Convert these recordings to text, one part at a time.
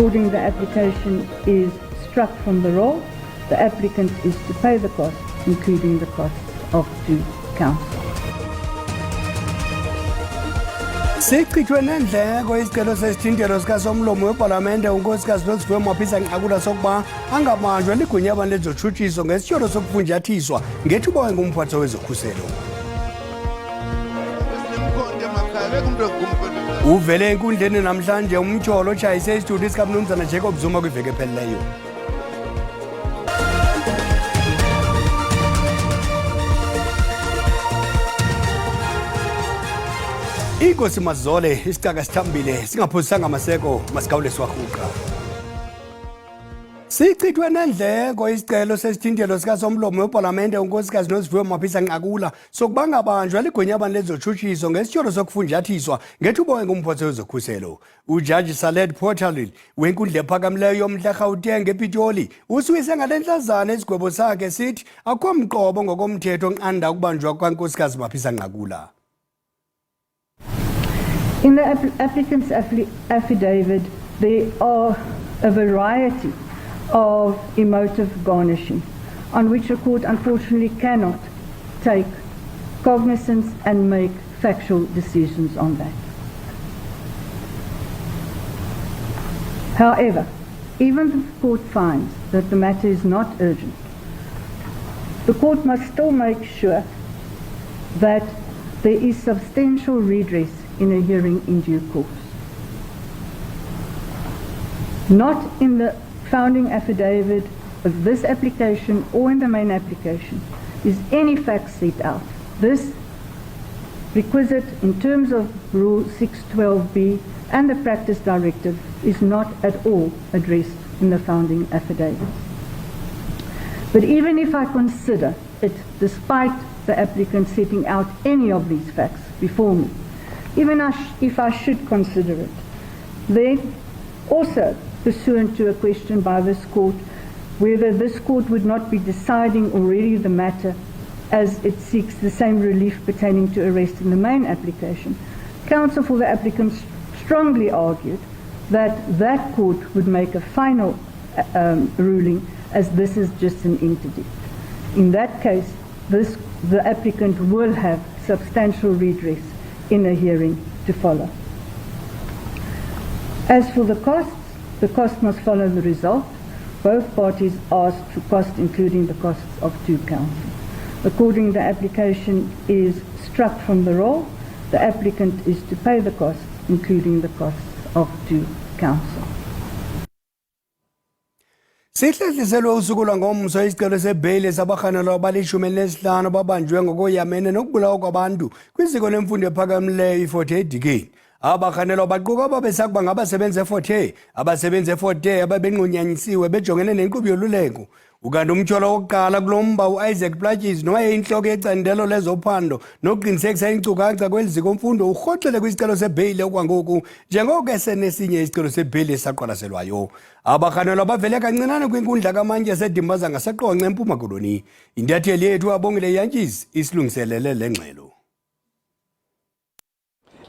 According, the application is struck from the roll. The applicant is to pay the costs, including the costs of due counsel. Sichithwe nendleko isicelo sesithintelo sikasomlomo wepalamente unkosikazi noSivuyo Mapisa-Nqakula sokuba angabanjwa ligunya abantu lezotshutshiso ngesityholo sokufunjathiswa ngethuba engumphathiswa wezokhuselo. Uvele enkundleni namhlanje umtyholo otshayise isithuthi sikaMnumzana Jacob Zuma kwiveki ephelileyo. Inkosi Mazole isicaka sithambile singaphosisanga amaseko masigawule siwarhuqa. Sichithwe nendleko isicelo sesithintelo sikasomlomo wepalamente unkosikazi noSivuyo Mapisa-Nqakula sokuba angabanjwa ligunya abantu lezotshutshiso ngesityholo sokufunjathiswa ngethuba engumphathiswa wezokhuselo. Ujaji Saled Portalil wenkundla ephakamileyo yomntla eGauteng ePitoli usuyise ngale ntlazana isigwebo sakhe sithi akukho mqobo ngokomthetho onqanda ukubanjwa kwankosikazi Mapisa-Nqakula. In the applicant's affidavit, there are a variety of emotive garnishing on which a court unfortunately cannot take cognizance and make factual decisions on that. However, even if the court finds that the matter is not urgent, the court must still make sure that there is substantial redress in a hearing in due course. Not in the founding affidavit of this application or in the main application is any fact set out. This requisite in terms of Rule 612B and the Practice Directive is not at all addressed in the founding affidavit. But even if I consider it, despite the applicant setting out any of these facts before me, even if I should consider it, then also pursuant to a question by this court, whether this court would not be deciding already the matter as it seeks the same relief pertaining to arrest in the main application, counsel for the applicant strongly argued that that court would make a final ruling, as this is just an interdict. In that case, the applicant will have substantial redress in a hearing to follow. As for the cost must follow the result. Both parties asked for cost, including the costs of due counsel. According, the application is struck from the roll. The applicant is to pay the costs, including the costs of due counsel. Sihlehliselwe usuku lwangomso isicelo sebheyili sabarhanelwa abalishumi elinesihlanu babanjwe ngokoyamene nokubulawa kwabantu kwiziko lemfundo ephakamileyo i-Fort Hare Dikeni. Abarhanelwa baquka ababesakuba ngabasebenzi e-Fort Hare, abasebenzi e-Fort Hare ababenqunyanyisiwe bejongene nenkqubo yoluleko. Ukanti umtyholo wokuqala kulo mba u-Isaac Plaatjes nowayeyintloko yecandelo lezophando nokuqinisekisa iinkcukacha kweli ziko mfundo urhoxele kwisicelo sebheyili okwangoku njengoko esenesinye isicelo sebheyili esaqwalaselwayo. Abarhanelwa bavele kancinane kwinkundla kamantyi yasedimbaza ngaseQonce eMpuma Koloni. Intatheli yethu abongile Yantyizi isilungiselele le ngxelo.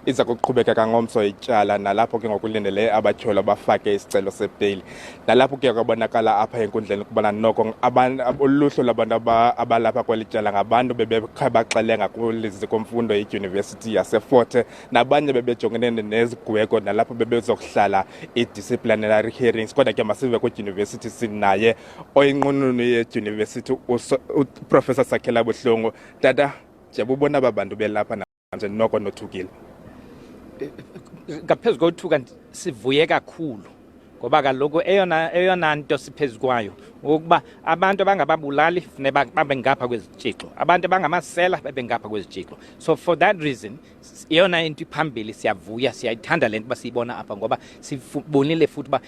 Iza kuqhubeka ngomso ityala nalapho ke ngokulindele abatyholi bafake isicelo sebheyili. Nalapho ke kwabonakala apha enkundleni kubona noko uluhlu lwabantu abalapha kweli tyala ngabantu bebebaxelenga kwiziko mfundo yedyunivesithi yaseFort Hare, nabanye bebejongene nezigweko nalapho bebezokuhlala i-disciplinary hearings. Kodwa ke masive kwidyunivesithi sinaye oyinqununu yedyunivesithi uProfessor Sakhela Buhlungu. Tata, jabubona babantu belapha nanje noko nothukile. Ngaphezu kothuka sivuye kakhulu ngoba kaloku eyona nto siphezu kwayo ukuba abantu abangababulali funeka babe ngapha kwezitshixo, abantu abangamasela babe ngapha kwezitshixo. So for that reason eyona into iphambili siyavuya, siyayithanda lento basiyibona apha ngoba sibonile futhi ba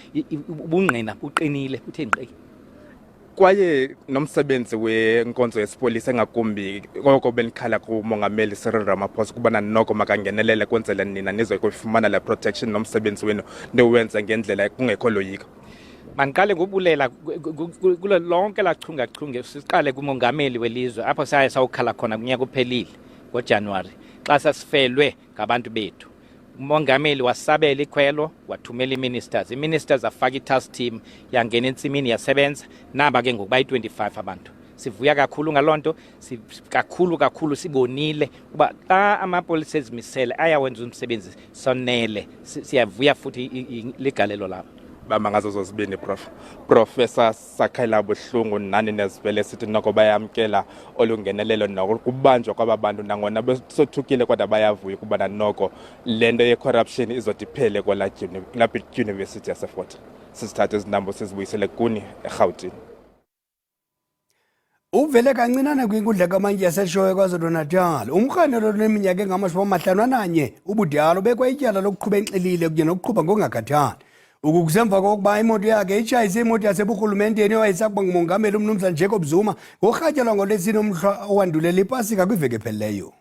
ubungqina buqinile uthe ngqi. Kwaye nomsebenzi wenkonzo yesipolisa engakumbi ngoko benikhala kumongameli Cyril Ramaphosa kubana noko makangenelele kwenzela nina nizokufumana la protection nomsebenzi wenu niwenza ngendlela kungekho loyiko. Mandiqale ngobulela kulo lonke la chungachunge, siqale kumongameli welizwe apho saye sawukhala khona kunyaka uphelile ngoJanuary xa sasifelwe ngabantu bethu. umongameli wasabela ikhwelo wathumela i-ministers afaka i-task team yangena entsimini yasebenza naba ke ngoku bayi-25 abantu. Sivuya kakhulu ngalonto, kakhulu sibonile uba xa amapolisa ezimisele ayawenza umsebenzi sonele. Siyavuya futhi ligalelo labo. Bama ngazo zozibini Professor Sakhela Buhlungu nani nezivele sithi noko bayamkela olungenelelo nokubanjwa kwabantu nangona besothukile kodwa bayavuya kuba noko lento ye-corruption izotiphele kwalapha University yaseFort. Sisithathe izinambo sizibuyisele kuni eGauteng. Uvele kancinane kwinkundla kamanje yaseshowe KwaZulu-Natal. Umkhanelo leminyaka engama-51 ubudala bekwa ityala lokuqhuba enxilile kunye nokuqhuba ngokungakhathali. Ukusemva kokuba imoto yakhe itshayise imoto yaseburhulumenteni owayesakuba ngumongameli umnumzana Jacob Zuma ngorhatyelwa ngoLwesine umhla owandulela iPasika kwiveki ephelileyo.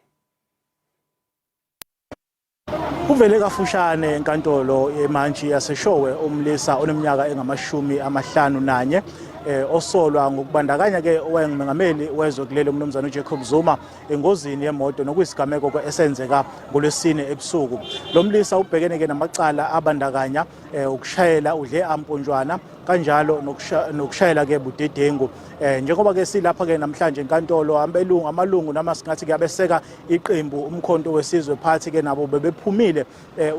Uvele kafushane enkantolo yemantshi yaseshowe umlisa oneminyaka engama-51 osolwa ngokubandakanya ke owayengumongameli wezwe kulelo umnumzana uJacob Zuma engozini yemoto nokuyisigameko esenzeka ngoLwesine ebusuku. Lo mlisa ubhekene ke namacala abandakanya ukushayela udle amponjwana kanjalo nokushayela ke budedengu. Njengoba ke silapha ke namhlanje enkantolo amalungu nama singathi ke abeseka iqembu umkhonto wesizwe phathi ke nabo bebephumile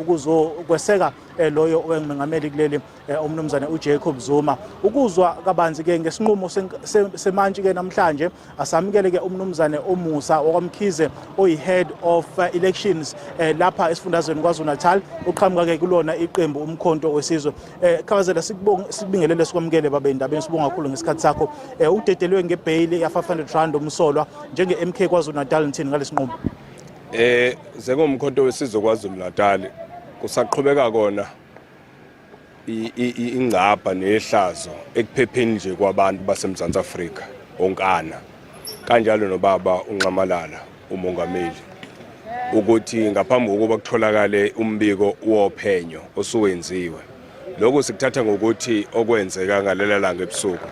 ukuzokweseka loyo owengumongameli kuleli umnumzana uJacob Zuma. Ukuzwa kabanzi ke ngesinqumo semantshi ke namhlanje asamukele ke umnumzane omusa okwamkhize oyi-head of elections lapha esifundazweni KwaZulu-Natal uqhamuka ke kulona iqembu umkhonto wesizwe. Khawazela sibingelele sikwamukele babe indabeni sibonga kakhulu ngesikhathi sakho. Udedelwe ngebhayili ya R500 umsolwa njenge MK KwaZulu-Natal nithini ngalesinqumo? Njengomkhonto wesizwe KwaZulu-Natal kusaqhubeka kona ingcapha nehlazo ekuphepheni nje kwabantu baseMzantsi Afrika onkana kanjalo nobaba uNxamalala umongameli ukuthi ngaphambi kokuba kutholakale umbiko wophenyo osuwenziwe. Lokho sikuthatha ngokuthi okwenzeka ngalela langa ebusuku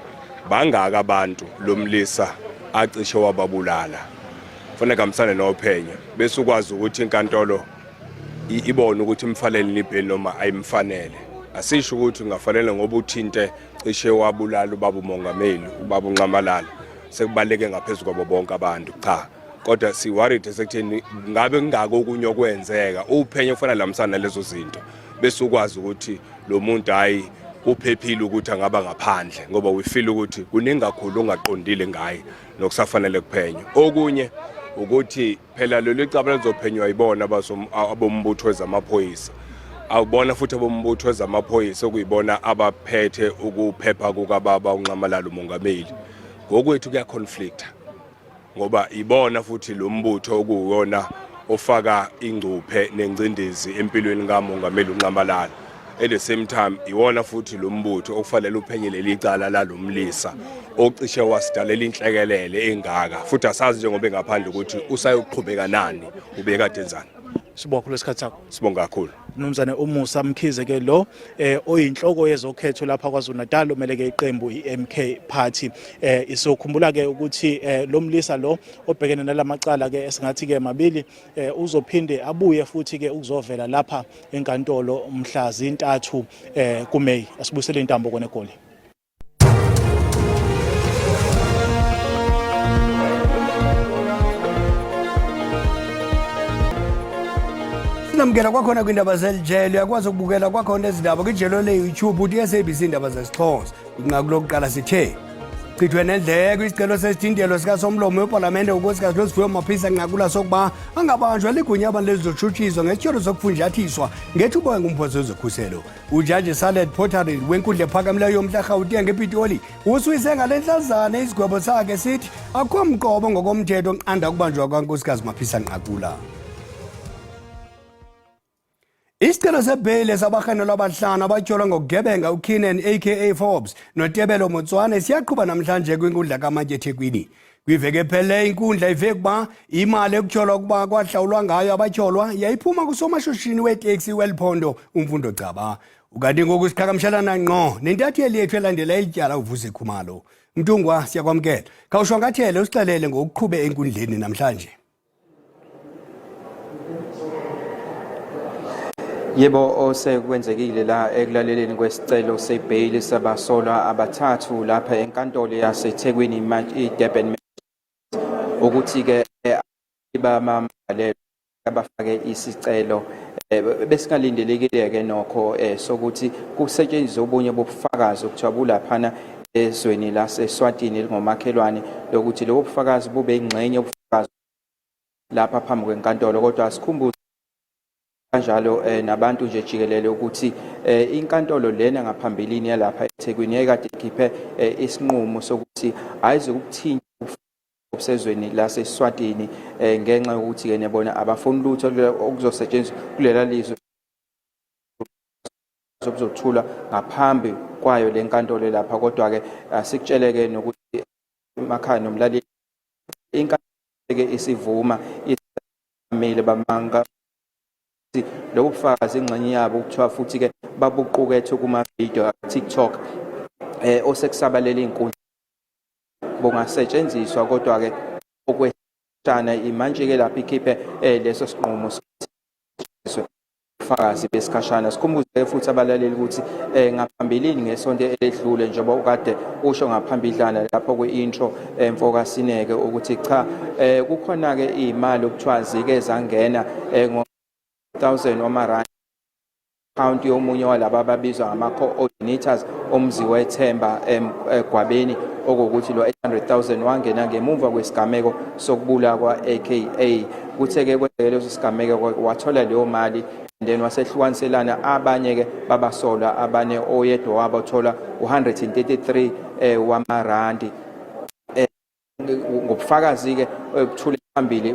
bangaka abantu lomlisa acishe wababulala. Kufanele kamsane nophenyo bese ukwazi ukuthi inkantolo ibone ukuthi imfanele libheli noma ayimfanele. Asisho ukuthi ungafanele ngoba uthinte cishe wabulala ubaba umongameli ubaba uNxamalala sekubaleke ngaphezulu kwabo bonke abantu. Cha, kodwa si worried sekutheni ngabe kungako okunye okwenzeka uphenyo kufanele lamsana lezo zinto bese ukwazi ukuthi lo muntu hayi uphephile ukuthi angaba ngaphandle ngoba we feel ukuthi kuningi kakhulu ongaqondile ngaye nokusafanele kuphenywa. Okunye ukuthi phela lo licala lizophenywa yibona abombutho wezamaphoyisa. Awubona futhi abombutho wezamaphoyisa okuyibona abaphethe ukuphepha kukababa uNxamalala umongameli. Ngokwethu kuya conflict ngoba ibona futhi lo mbutho okuwona ofaka ingcuphe nengcindezi empilweni kamongameli uNxamalala. At the same time iwona futhi lo mbutho okufanele uphenyele licala lalomlisa ocishe wasidalela inhlekelele engaka futhi asazi njengoba engaphandle ukuthi usayoqhubeka nani ubekade enzani. Sibonga kakhulu isikhathi sakho. Sibonga kakhulu. Mnumzane uMusa Mkhize ke lo oyinhloko yezokhetho lapha KwaZulu-Natal umele ke iqembu iMK Party. Isokhumbula ke ukuthi lo mlisa lo obhekene nalamacala ke esingathi ke mabili uzophinde abuye futhi ke ukuzovela lapha enkantolo mhla zi3 kuMay. Asibusele intambo kone Goli. Namukela kwakhona kwindaba zelijelo uyakwazi ukubukela kwakhona ezindaba kwijelo le-YouTube uthi SABC indaba zesiXhosa. Inqaku lokuqala sithe chithwe nendleko isicelo sesithintelo sikasomlomo weParlamente unkosikazi Nosiviwe Maphisa nqakula sokuba angabanjwa ligunya abantu lezizotshutshiswa ngetyholo zokufunjathiswa ngethuba ngumphosi wezokhuselo. Ujaji Salad Pottery wenkundla ephakamileyo yomntla Gauteng ePitoli usuyise ngale ntlazana isigwebo sakhe sithi akho mqobo ngokomthetho onqanda ukubanjwa kwankosikazi Maphisa nqakula. Isicelo sebheyile sabarhanelwa abahlanu abatyholwa ngokugebenga uKeenan aka Forbes noTebelo Motswane siyaqhuba namhlanje kwinkundla kamantyi eThekwini. Kwiveki ephelileyo inkundla ive kuba imali ekutyholwa ukuba kwahlawulwa ngayo abatyholwa yayiphuma kusomashishini weteksi weliphondo uMfundo Gcaba. Ukanti ngoku siqhagamshelana ngqo nentatheli yethu elandela ityala uVuse Khumalo. Mtungwa siyakwamkela. Khawushwankathele usixelele ngokuqhube enkundleni namhlanje. Yebo osekwenzekile la ekulaleleni kwesicelo sebail sabasolwa abathathu lapha enkantolo yaseThekwini iDurban ukuthi ke bamambalelo abafake isicelo besingalindelekile ke nokho sokuthi kusetshenziswe obunye bobufakazi ukujabula phana ezweni laseSwatini ngomakhelwane lokuthi lobo bufakazi bube ingxenye obufakazi lapha phambi kwenkantolo kodwa asikhumbuze kanjalo nabantu nje jikelele ukuthi inkantolo lena ngaphambilini yalapha eThekwini yayikade ikhiphe isinqumo sokuthi ayizokuthinta obusezweni laseSwatini ngenxa yokuthi ke nebona abafuni lutho okuzosetshenziswa kulela lizwe sokuzothula ngaphambi kwayo lenkantolo lapha kodwa ke asikutsheleke nokuthi emakhaya nomlaleli inkantolo ke isivuma isamile bamanga lobu bufakazi ingxenye yabo ukuthiwa futhi ke babuqukethe kuma video TikTok osekusabalela inkundla bungasetshenziswa kodwa ke okweshana imanje ke lapha ikhiphe leso sinqumo ufakazi besikhashana sikhumbuze futhi abalaleli ukuthi ngaphambilini ngesonto eledlule njengoba ukade usho ngaphambidlana lapho kwe-intro mfoka Sineke ukuthi cha kukhona ke imali okuthiwa zike zangena ngo-1000 wamarandi account yomunye walaba ababizwa ngama-coordinators omzi wethemba eGwabeni okokuthi lo 800,000 wangena ngemuva kwesigameko sokubula kwa-AKA kuthe-ke kwenzeke leso sigameko wathola leyo mali then wasehlukaniselana abanye ke babasolwa abane oyedwa wabo thola 133 wamarandi ngobufakazi ke obuthule phambili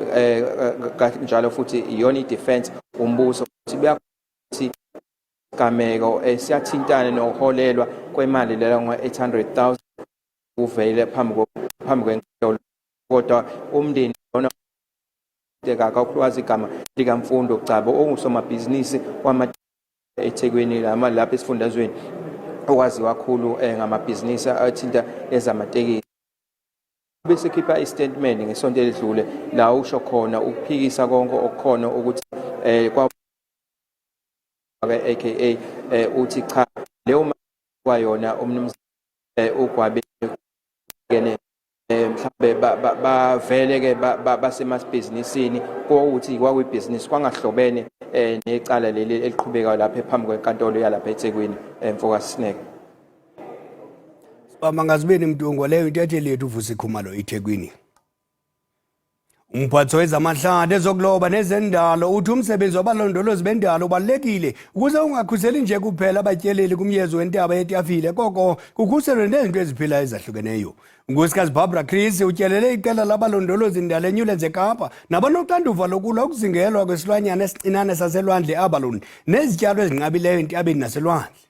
kanjalo futhi iyona idefense umbuso ukuthi buyakuthi igameko siyathintana nokuholelwa kwemali lela ngo-800,000 uvele phambi kwenkantolo kodwa umndeni lona kakhulukazi igama likamfundo Gcabo ongusomabhizinisi eThekwini lapha esifundazweni okwaziwa kakhulu ngamabhizinisi athinta ezamatekisi bese khipha istatement ngesonto eledlule la usho khona ukuphikisa konke okukhona ukuthi kwa AKA uthi cha leyo mali kwayona umnumzane uGwabe kene mhlambe bavele ke basemabhizinisini ukuthi kwakuyibhizinisi kwangahlobene necala leli eliqhubekayo lapha phambi kwenkantolo yalapha eThekwini mfoka Sineke Mangazibeni Mdungu leyo into yathi lethu vusa ikhumalo eThekwini Umphatho wezamahlande ezokuloba nezendalo uthi umsebenzi wabalondolozi bendalo ubalekile ukuze ungakhuseli nje kuphela abatyeleli kumyezo wentaba yetafile koko kukhuselwe nezinto eziphilayo ezahlukeneyo unkosikazi Barbara Chris utyelele iqela labalondolozi indalo eNewlands eKapa nabanoxanduva lokulwa ukuzingelwa kwesilwanyana esincinane saselwandle abaloni nezityalo ezinqabileyo entabeni naselwandle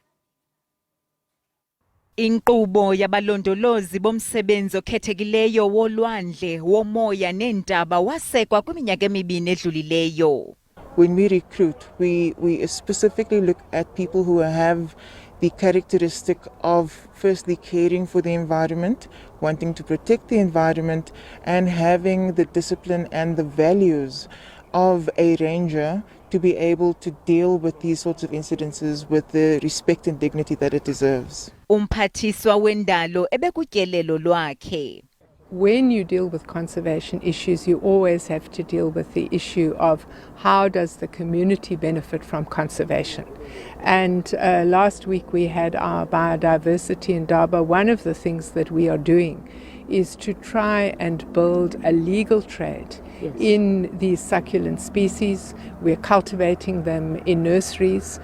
Inkqubo yabalondolozi bomsebenzi okhethekileyo wolwandle womoya neentaba wasekwa kwiminyaka emibini edlulileyo. When we recruit, we specifically look at people who have the characteristic of firstly caring for the environment, wanting to protect the environment, and having the discipline and the values of a ranger to be able to deal with these sorts of incidences with the respect and dignity that it deserves. Umphathiswa wendalo ebekutyelelo lwakhe. When you deal with conservation issues, you always have to deal with the issue of how does the community benefit from conservation. And last week we had our biodiversity Iindaba. One of the things that we are doing is to try and build a legal trade in these succulent species. We're cultivating them in nurseries.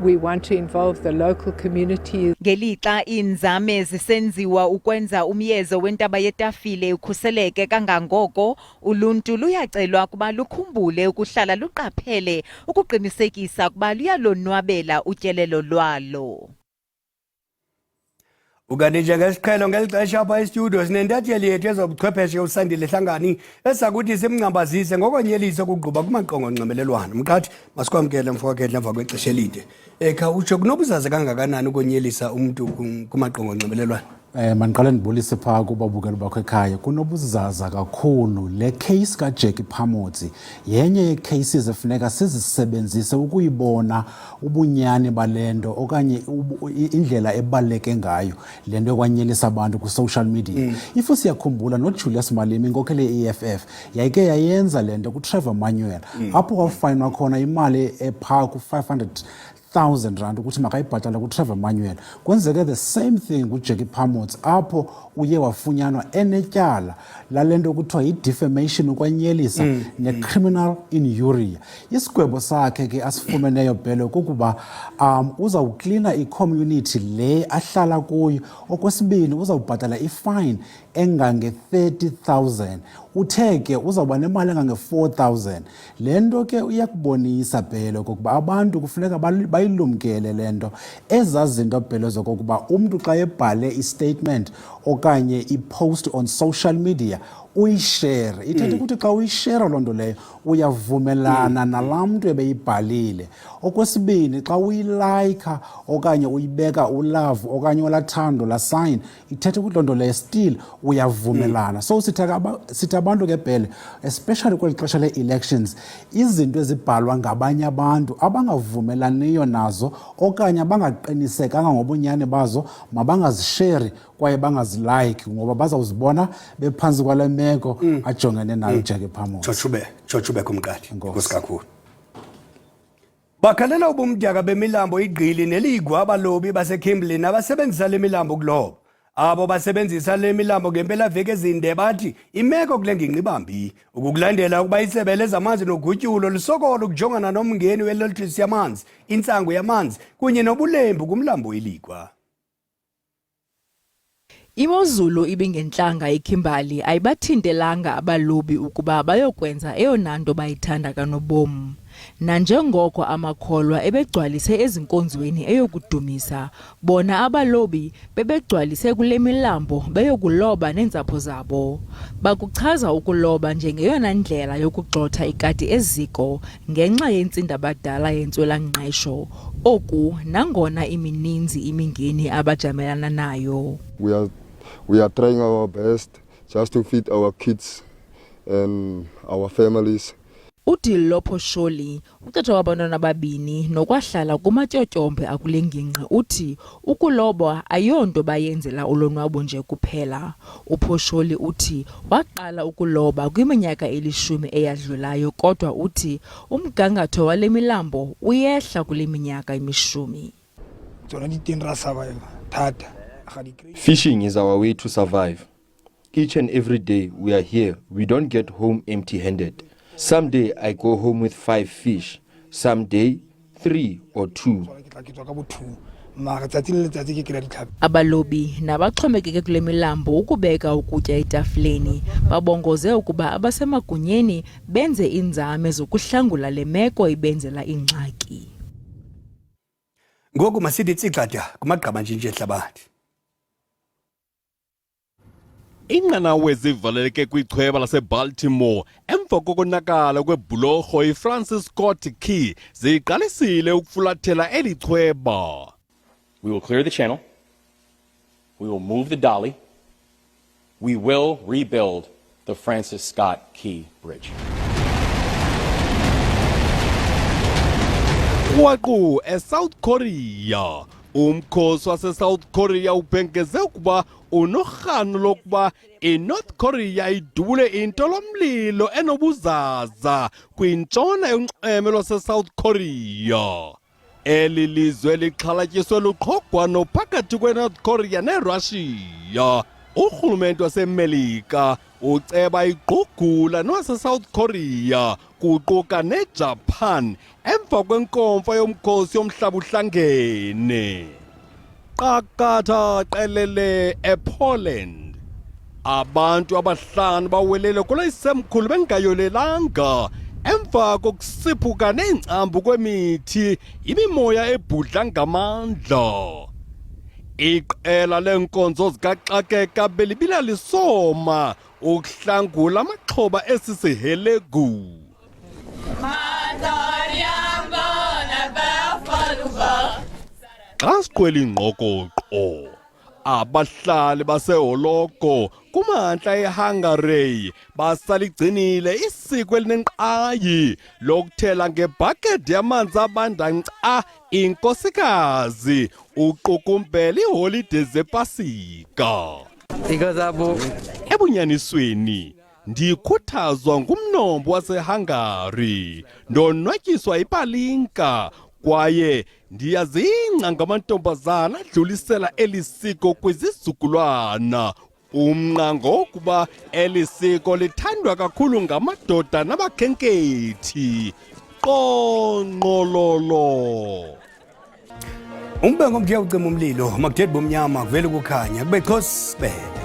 We want to involve the local community. Ngelixa inzame zisenziwa ukwenza umyezo wentaba yetafile ukhuseleke kangangoko, uluntu luyacelwa kuba lukhumbule ukuhlala luqaphele ukuqinisekisa kuba luyalonwabela utyelelo lwalo. Ukanti ngesiqhelo ngelixesha apha estudio sinentatheli yethu ezobuchwepheshe uSandile Hlangani esakuthi simngcambazise ngokonyeliso kugquba kumaqongo onxibelelwano. Mqathi masikwamkele mfowakhe emva kwexesha elide. Utsho kunobuzaze kangakanani ukonyelisa umuntu kumaqongo onxibelelwano? Mandiqale ndibulise phaa kubabukeli bakho ekhaya kunobuzaza kakhulu le case kaJackie Phamotsi yenye yecases efuneka sizisebenzise ukuyibona ubunyani balento okanye indlela ebaleke ngayo lento yokwanyelisa abantu ku social media. If siyakhumbula no Julius Malema inkokheli ye-EFF yayike yayenza lento ku Trevor Manuel apho kwafayinwa khona imali ephaa ku 500,000 rand ukuthi makayibhatala ku Trevor Manuel. Kwenzeke the same thing ku Jackie Phamotsi apho uye wafunyanwa enetyala lalento kuthiwa yi-defamation ukwanyelisa ne-criminal injury. Isigwebo sakhe ke asifumeneyo Bhele kukuba uzawuklina i-community le ahlala kuyo. Okwesibini uzawubhatala i-fine engange-30,000. Uthe ke uzawuba nemali engange-4,000. Le nto ke uyakubonisa Bhele kokuba abantu kufuneka bayilumkele le nto. Ezaa zinto Bhele zokokuba umntu xa ebhale i-statement okanye i-post on social media uyishare. Ithetha ukuthi xa uyishare loo nto leyo uyavumelana nalaa mntu ebeyibhalile. Okwesibini xa uyilayikha okanye uyibeka ulove okanye olathando la sign ithetha ukuthi loo nto leyo still uyavumelana. So sithi abantu ke Bhele especially kweli xesha le-elections izinto ezibhalwa ngabanye abantu abangavumelaniyo nazo okanye abangaqinisekanga ngobunyani bazo mabangazishare kwaye bangazilike ngoba bazawuzibona bephantsi kwale meko ajongene nayo uJackie Phamotsi. Chochube kumqadi. Nkosi kakhulu. Bakhalela ubumdaka bemilambo igqili neligwa abalobi baseKimberley nabasebenzisa le milambo kulobo. Abo basebenzisa le milambo ngempela veke ezinde bathi imeko kule ngingqi ibambi ukukulandela ukuba isebe lezamanzi nogutyulo lisokolo ukujongana nomngeni we-electricity yamanzi, intsangu yamanzi kunye nobulembu kumlambo iligwa. Imozulu ibingentlanga eKimberley ayibathintelanga abalobi ukuba bayokwenza eyona nto bayithanda kanobom. Nanjengoko amakholwa ebegcwalise ezinkonzweni eyokudumisa, bona abalobi bebegcwalise kule milambo beyokuloba neentsapho zabo. Bakuchaza ukuloba njengeyona ndlela yokugxotha ikati eziko ngenxa yentsindabadala yentswela-ngqesho. Oku nangona imininzi imingeni abajamelana nayo. We are trying our best just to feed our kids and our families. Udilopho Sholi, utata wabantwana ababini nokwahlala kumatyotyombe akule ngingqi uthi ukuloba ayonto bayenzela ulonwabo nje kuphela. UPhosholi uthi waqala ukuloba kwiminyaka 10 eyadlulayo kodwa uthi umgangatho wale milambo uyehla kule minyaka 10. Fishing is our way to survive. Each and every day we are here. We don't get home empty-handed. Someday I go home with 5 fish, someday 3 or 2. Abalobi nabaxhomekeke kule milambo ukubeka ukutya etafleni babongoze ukuba abasemagunyeni benze inzame zokuhlangula le meko ibenzela ingxaki. Ngoku masithi tsikata kumagqaba nje ehlabathi. Inqanawe zivaleleke kwichweba laseBaltimore emva kokonakala kwebhulorho iFrancis Scott Key ziqalisile ukufulathela eli chweba. We will clear the channel. We will move the dolly. We will rebuild the Francis Scott Key Bridge. Kwaqu eSouth Korea. Umkhosi wase-South Korea ubhengeze ukuba unorhano lokuba iNorth Korea idubule into lomlilo enobuzaza kwintshona yonxweme lwase-South Korea. Eli lizwe lixhalatyiswe luqhogwano phakathi kweNorth Korea neRussia. Urhulumente waseMelika uceba igqugula nowase-South Korea kuquka neJapan emva kwenkomfa yomkhosi yomhlaba uhlangene. Qakatha qelele ePoland. Abantu abahlanu bawelele kule isemkhulu bengayolelanga emva kokusiphuka neengcambu kwemithi imimoya ebhudla ngamandla. Iqela lenkonzo zikaxakeka belibila lisoma ukuhlangula amaxhoba esisihelegu. Xa siqwela ingqokoqo abahlali baseholoko kumantla eHungary basaligcinile isiko elinenkqayi lokuthela ngebhakede yamanzi abanda nkca inkosikazi uqukumbela iiholide zepasika. Ebunyanisweni ndikhuthazwa ngumnombo waseHungary, ndonwatyiswa ipalinka kwaye ndiyazingca ngamantombazana adlulisela eli siko kwizizukulwana. Umnqa ngokuba eli siko lithandwa kakhulu ngamadoda nabakhenkethi. Qonqololo. Umbengo mntu uyawucima umlilo, makuthethi bomnyama kuvele ukukhanya kube xhosibele.